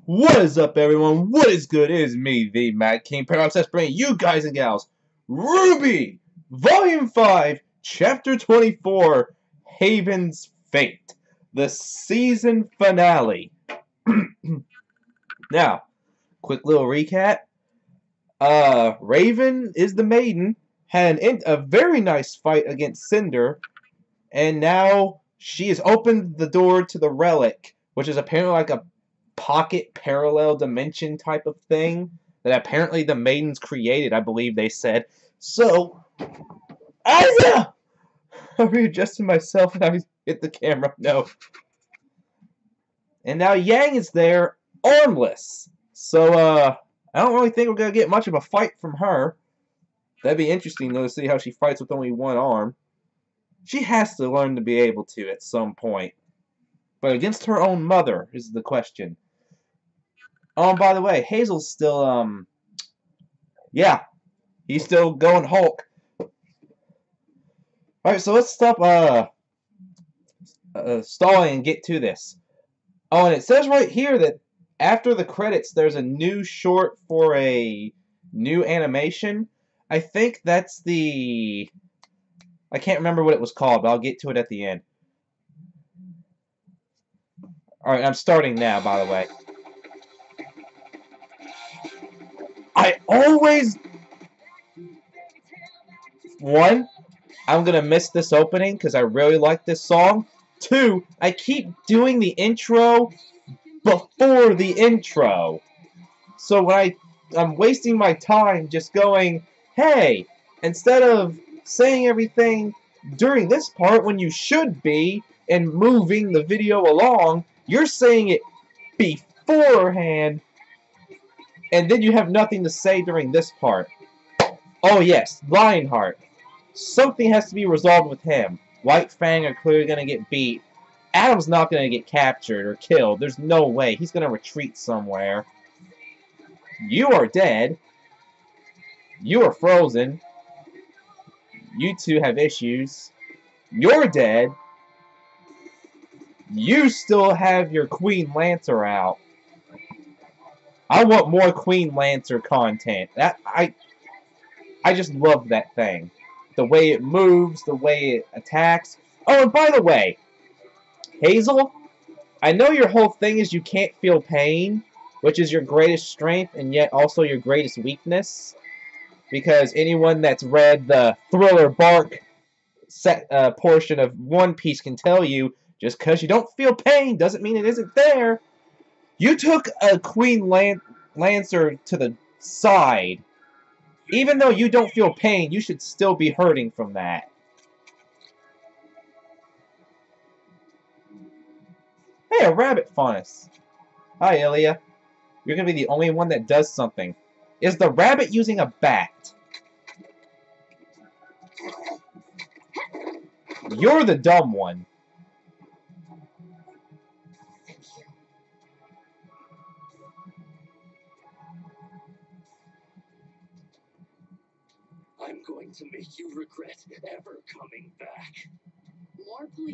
What is up, everyone? What is good? It is me, the Mad King Paradox, bringing you guys and gals RWBY Volume 5, Chapter 24, Haven's Fate, the season finale. Now, quick little recap. Raven is the maiden, had a very nice fight against Cinder, and now she has opened the door to the relic, which is apparently like a pocket parallel dimension type of thing that apparently the maidens created, I believe they said. So, I'm readjusting myself and I hit the camera. No. And now Yang is there, armless. So, I don't really think we're going to get much of a fight from her. That'd be interesting, though, to see how she fights with only one arm. She has to learn to be able to at some point. But against her own mother is the question. Oh, and by the way, Hazel's still, yeah, he's still going Hulk. Alright, so let's stop, stalling and get to this. Oh, and it says right here that after the credits, there's a new short for a new animation. I think that's the... I can't remember what it was called, but I'll get to it at the end. Alright, I'm starting now, by the way. I always... One, I'm gonna miss this opening because I really like this song. Two, I keep doing the intro before the intro. So when I'm wasting my time just going, hey, instead of saying everything during this part when you should be and moving the video along, you're saying it beforehand, and then you have nothing to say during this part. Oh yes, Lionheart. Something has to be resolved with him. White Fang are clearly going to get beat. Adam's not going to get captured or killed. There's no way. He's going to retreat somewhere. You are dead. You are frozen. You two have issues. You're dead. You still have your Queen Lancer out. I want more Queen Lancer content. I just love that thing. The way it moves, the way it attacks. Oh, and by the way, Hazel, I know your whole thing is you can't feel pain, which is your greatest strength and yet also your greatest weakness. Because anyone that's read the Thriller Bark portion of One Piece can tell you, just because you don't feel pain doesn't mean it isn't there. You took a Queen Lancer to the side. Even though you don't feel pain, you should still be hurting from that. Hey, a rabbit faunus. Hi, Ilya. You're gonna be the only one that does something. Is the rabbit using a bat? You're the dumb one. I'm going to make you regret ever coming back.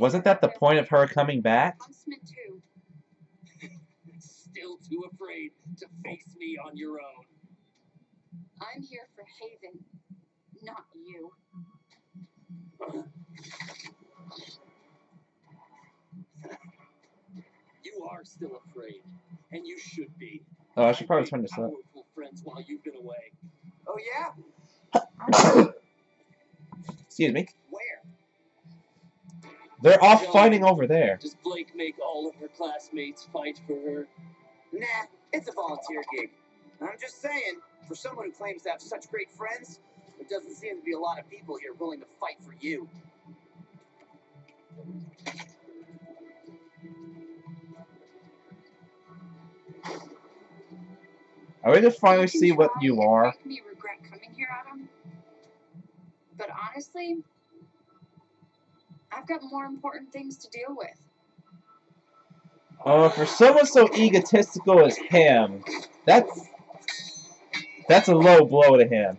Wasn't that the point of her coming back? Still too afraid to face me on your own. I'm here for Haven, not you. You are still afraid, and you should be. Oh, I should probably turn this up. Powerful friends while you've been away. Oh yeah? Excuse me. Where? They're off fighting over there. Does Blake make all of her classmates fight for her? Nah, it's a volunteer gig. I'm just saying, for someone who claims to have such great friends, there doesn't seem to be a lot of people here willing to fight for you. Are we gonna finally see what you are? Make me regret coming here, Adam. But honestly, I've got more important things to deal with. For someone so egotistical as him, that's a low blow to him.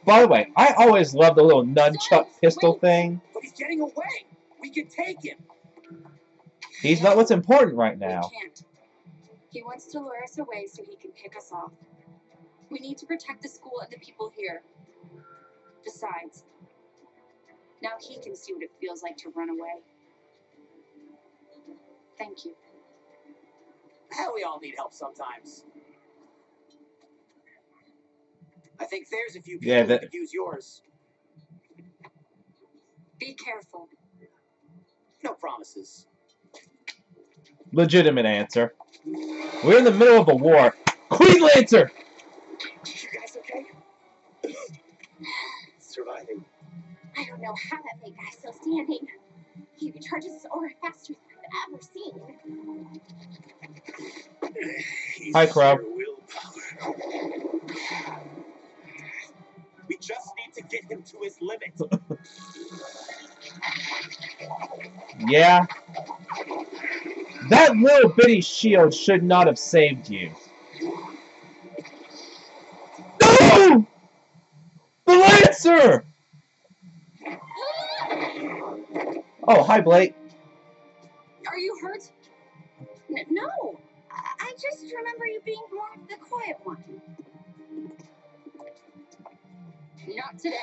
By the way, I always loved the little nunchuck pistol thing. But he's getting away! We can take him! He's not what's important right now. We can't. He wants to lure us away so he can pick us off. We need to protect the school and the people here. Besides, now he can see what it feels like to run away. Thank you. Hell, we all need help sometimes. I think there's a few people Yeah, who could use yours. Be careful. No promises. legitimate answer. We're in the middle of a war. Queen Lancer! You guys okay? Surviving. I don't know how that big guy's still standing. He recharges his aura faster than I've ever seen. Hi, Crow. We just need to get him to his limit. Yeah. That little bitty shield should not have saved you. No! The Lancer! Oh, hi, Blake. Are you hurt? No. I just remember you being more of the quiet one. Not today.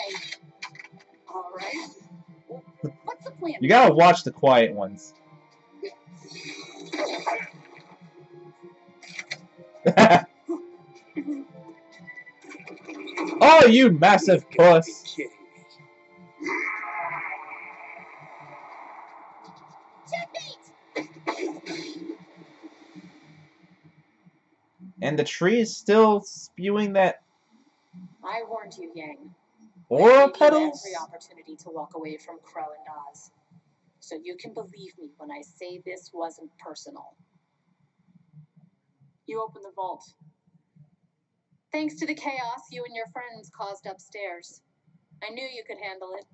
All right. What's the plan? You gotta watch the quiet ones. Oh, you massive puss. And the tree is still spewing that I warned you, Yang. aura I gave you petals? every opportunity to walk away from Crow and Oz. So you can believe me when I say this wasn't personal. You opened the vault. Thanks to the chaos you and your friends caused upstairs. I knew you could handle it.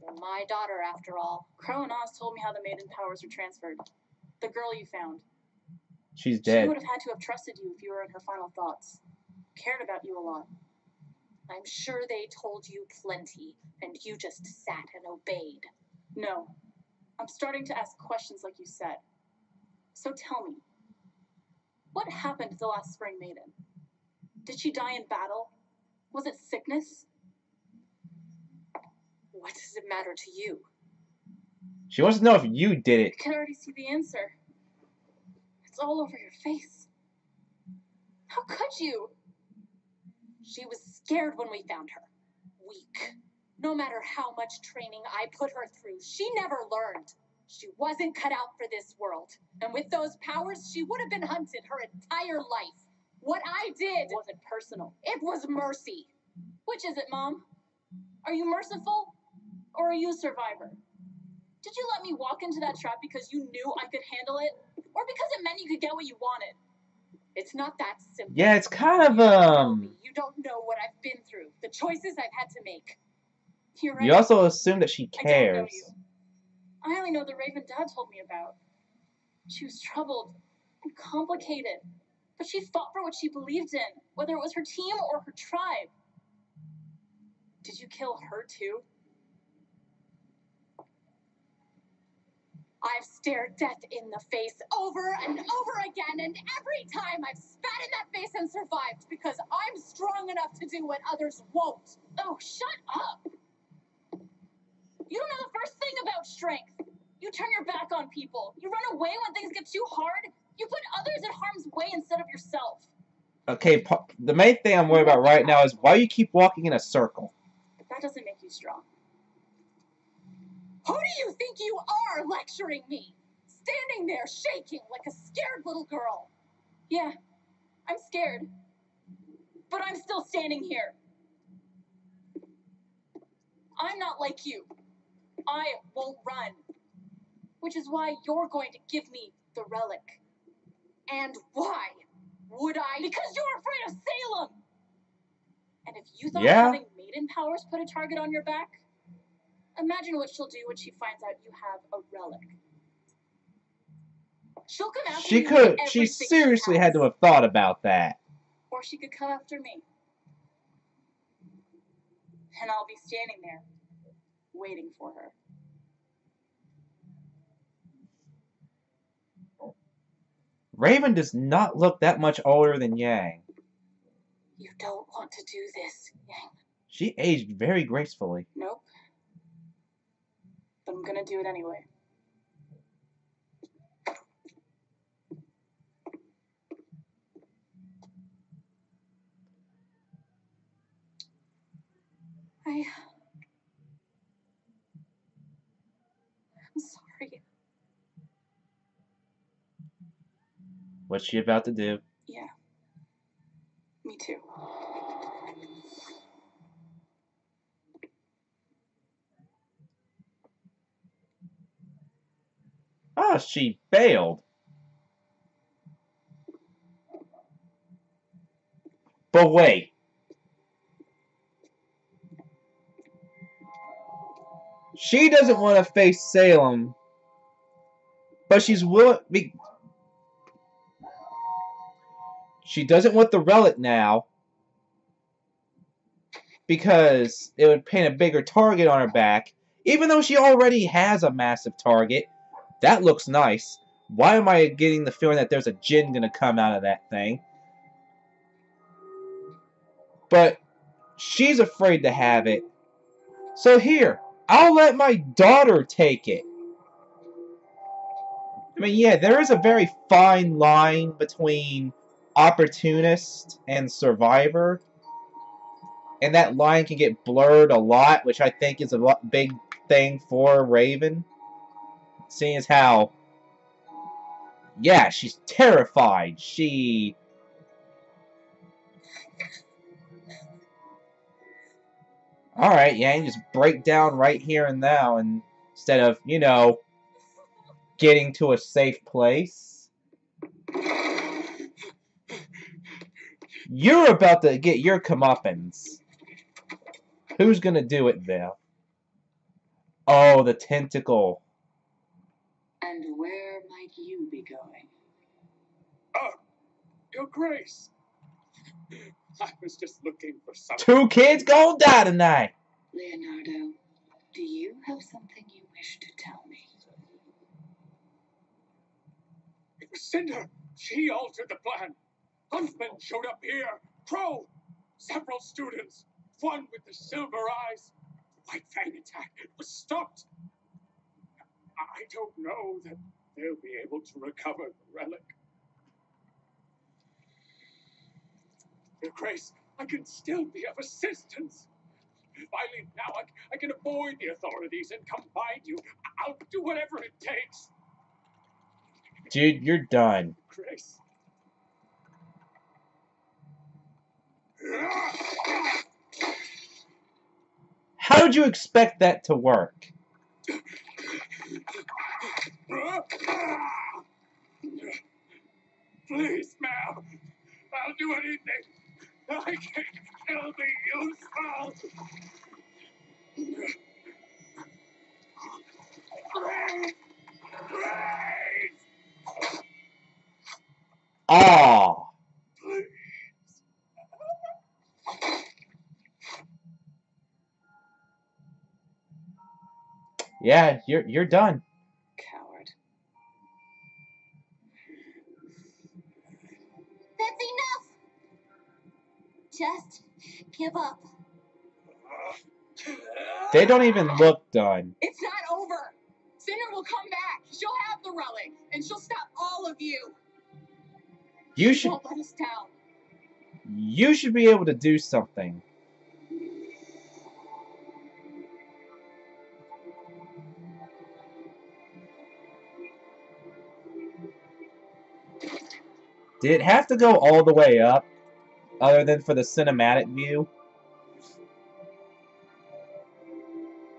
You're my daughter, after all. Crow and Oz told me how the maiden powers were transferred. The girl you found. She's She dead. would have had to have trusted you if you were in her final thoughts. Cared about you a lot. I'm sure they told you plenty, and you just sat and obeyed. No. I'm starting to ask questions like you said. So tell me, what happened to the last Spring Maiden? Did she die in battle? Was it sickness? What does it matter to you? She wants to know if you did it. I can already see the answer. It's all over your face. How could you? She was scared when we found her. Weak. No matter how much training I put her through, she never learned. She wasn't cut out for this world. And with those powers, she would have been hunted her entire life. What I did wasn't personal. It was mercy. Which is it, Mom? Are you merciful? Or are you a survivor? Did you let me walk into that trap because you knew I could handle it? Or because it meant you could get what you wanted? It's not that simple. Yeah, it's kind of, You don't know what I've been through. The choices I've had to make. You're right. You also assume that she I don't know cares. you. I only know the Raven Dad told me about. She was troubled and complicated. But she fought for what she believed in, whether it was her team or her tribe. Did you kill her too? I've stared death in the face over and over again, and every time I've spat in that face and survived because I'm strong enough to do what others won't. Oh, shut up! You don't know the first thing about strength. You turn your back on people. You run away when things get too hard. You put others in harm's way instead of yourself. Okay, the main thing I'm worried about right now is why you keep walking in a circle. That doesn't make you strong. Who do you think you are lecturing me? Standing there shaking like a scared little girl. Yeah, I'm scared. But I'm still standing here. I'm not like you. I won't run. Which is why you're going to give me the relic. And why would I? Because you're afraid of Salem! And if you thought having maiden powers put a target on your back, imagine what she'll do when she finds out you have a relic. She'll come after you. She seriously had to have thought about that. Or she could come after me. And I'll be standing there, waiting for her. Raven does not look that much older than Yang. You don't want to do this, Yang. She aged very gracefully. Nope. But I'm gonna do it anyway. I'm sorry. What's she about to do? Yeah. Me too. Ah, she failed. But wait. She doesn't want to face Salem, but she's willing. She doesn't want the relic now because it would paint a bigger target on her back, even though she already has a massive target. That looks nice. Why am I getting the feeling that there's a djinn gonna come out of that thing? But she's afraid to have it. So here, I'll let my daughter take it. I mean, yeah, there is a very fine line between opportunist and survivor. And that line can get blurred a lot, which I think is a big thing for Raven. Seeing as how, yeah, she's terrified. Alright, yeah, you just break down right here and now instead of, you know, getting to a safe place. You're about to get your comeuppance. Who's gonna do it, though? Oh, the tentacle. And where might you be going? Oh, Your Grace. I was just looking for something. 2 kids gonna die tonight. Leonardo, do you have something you wish to tell me? It was Cinder. She altered the plan. Huntsman showed up here. Crow. Several students. One with the silver eyes. The White Fang attack was stopped. I don't know that they'll be able to recover the relic. Your Grace, I can still be of assistance. If I leave now, I can avoid the authorities and come find you. I'll do whatever it takes. Dude, you're done. Grace. How did you expect that to work? Please, ma'am. I'll do anything. I can still be useful. Grace! Grace! Ah. Please. Yeah, you're done. Coward. That's enough! Just give up. They don't even look done. It's not over. Cinder will come back. She'll have the relic, and she'll stop all of you. You She should won't let us down. you should be able to do something. Did it have to go all the way up, other than for the cinematic view?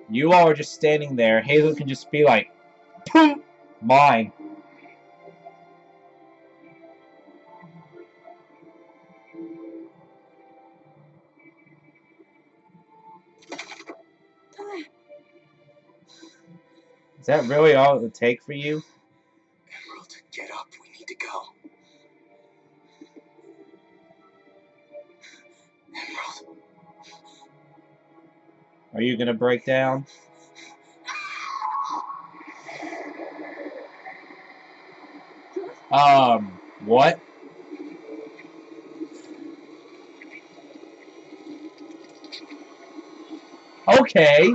You all are just standing there. Hazel can just be like, "Poof, mine." Is that really all it would take for you? Emerald, get up. We need to go. Emerald. Are you gonna break down? What? Okay.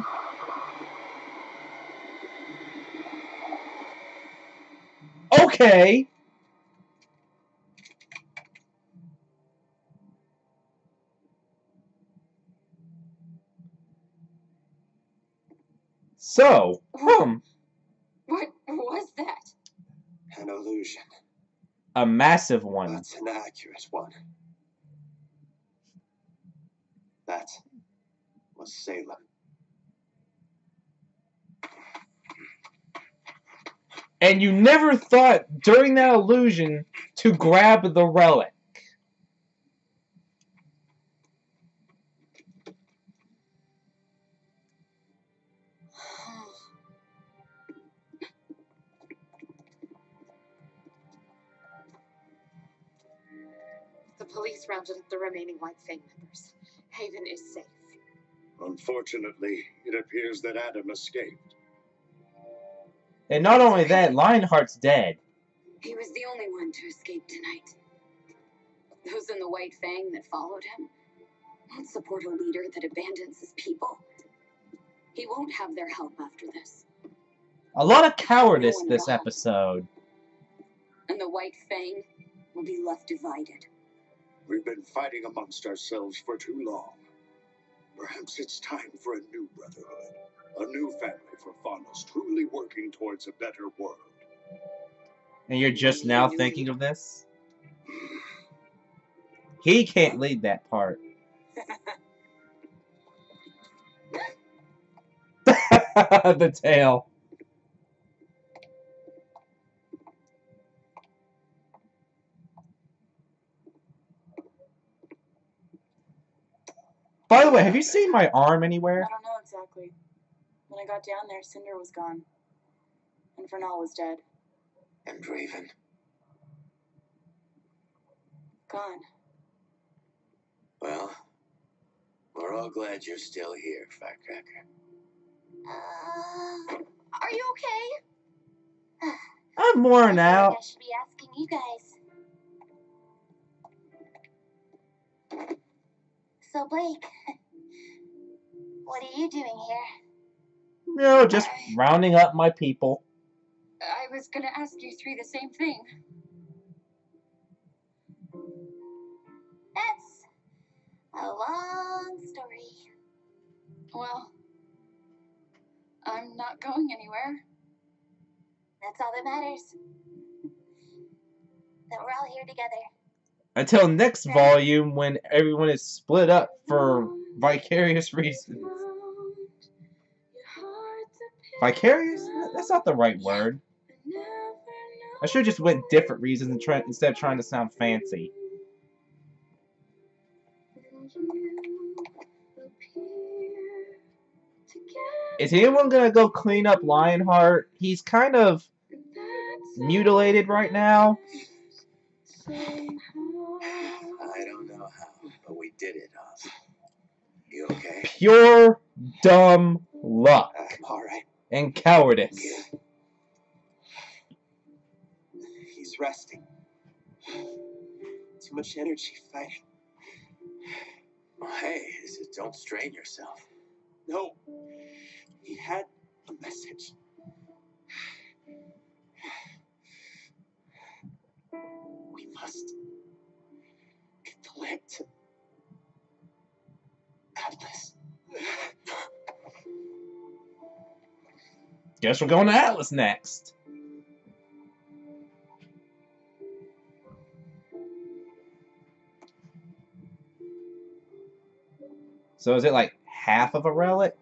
Okay. So, What was that? An illusion. a massive one. That's an accurate one. That was Salem. And you never thought during that illusion to grab the relic. The police rounded up the remaining White Fang members. Haven is safe. Unfortunately, it appears that Adam escaped. And not only that, Lionheart's dead. He was the only one to escape tonight. Those in the White Fang that followed him won't support a leader that abandons his people. He won't have their help after this. A lot of cowardice this episode. And the White Fang will be left divided. We've been fighting amongst ourselves for too long. Perhaps it's time for a new brotherhood. A new family for Fauna's, truly working towards a better world. And you're just now thinking of this? He can't lead that part. The tail. By the way, have you seen my arm anywhere? I don't know exactly. When I got down there, Cinder was gone. And Vernal was dead. And Raven. Gone. Well, we're all glad you're still here, Firecracker. Are you okay? I'm worn I feel like out. I should be asking you guys. So, Blake, what are you doing here? You know, just rounding up my people. I was gonna ask you three the same thing. That's a long story. Well, I'm not going anywhere. That's all that matters. That we're all here together. Until next volume when everyone is split up for vicarious reasons. Vicarious? That's not the right word. I should have just went different reasons and instead of trying to sound fancy. Is anyone gonna go clean up Lionheart? He's kind of mutilated right now. I don't know how, but we did it, Oz. You okay? Pure dumb luck All right. and cowardice. Yeah. He's resting. Too much energy fighting. Well, hey, don't strain yourself. No. He had a message. We must get the lamp to Atlas. Guess we're going to Atlas next. So is it like half of a relic?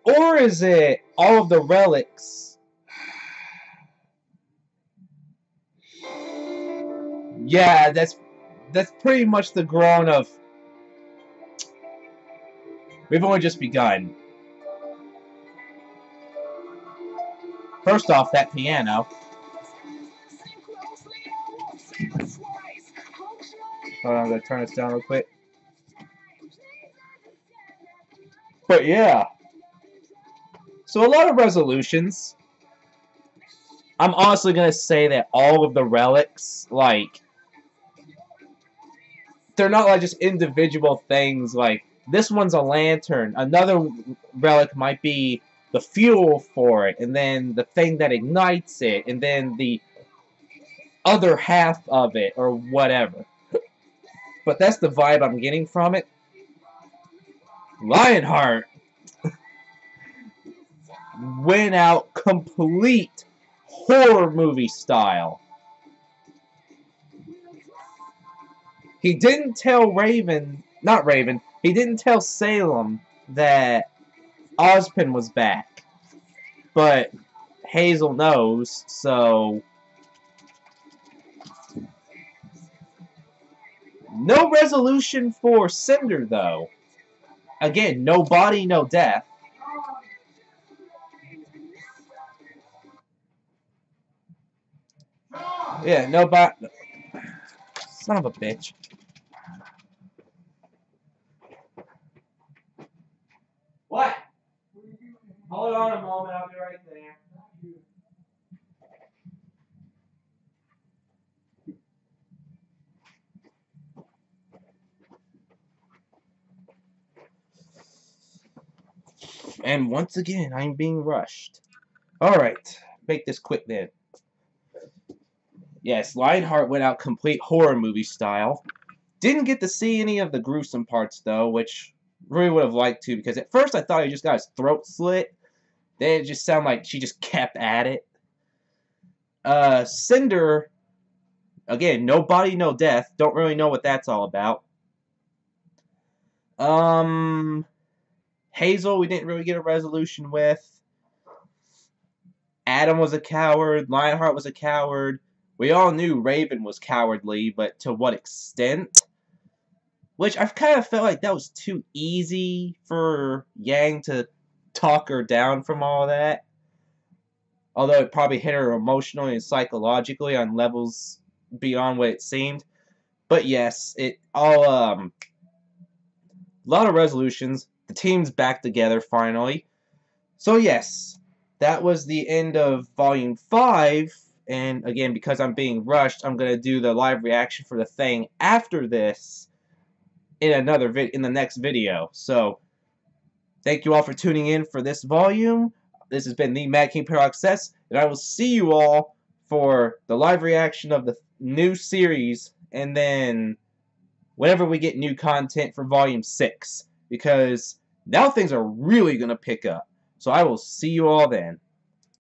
Or is it all of the relics? Yeah, that's pretty much the groan of we've only just begun. First off, that piano. Hold on, I'm gonna turn this down real quick. But yeah. So a lot of resolutions. I'm honestly gonna say that all of the relics, like, they're not like just individual things. Like, this one's a lantern. Another relic might be the fuel for it, and then the thing that ignites it, and then the other half of it, or whatever. But that's the vibe I'm getting from it. Lionheart went out complete horror movie style. He didn't tell he didn't tell Salem that Ozpin was back. But Hazel knows, so... No resolution for Cinder, though. Again, no body, no death. Yeah, no body... Son of a bitch. What? Hold on a moment, I'll be right there. And once again, I'm being rushed. Alright, make this quick then. Yes, Lionheart went out complete horror movie style. Didn't get to see any of the gruesome parts, though, which really would have liked to, because at first I thought he just got his throat slit. Then it just sounded like she just kept at it. Cinder, again, no body, no death. Don't really know what that's all about. Hazel, we didn't really get a resolution with. Adam was a coward. Lionheart was a coward. We all knew Raven was cowardly, but to what extent? Which I've kind of felt like that was too easy for Yang to talk her down from all that. Although it probably hit her emotionally and psychologically on levels beyond what it seemed. But yes, it all, a lot of resolutions. The team's back together finally. So yes, that was the end of Volume 5. And again, because I'm being rushed, I'm going to do the live reaction for the thing after this in in the next video. So, thank you all for tuning in for this volume. This has been the Mad King Parallax, and I will see you all for the live reaction of the new series, and then whenever we get new content for Volume 6, because now things are really going to pick up. So I will see you all then.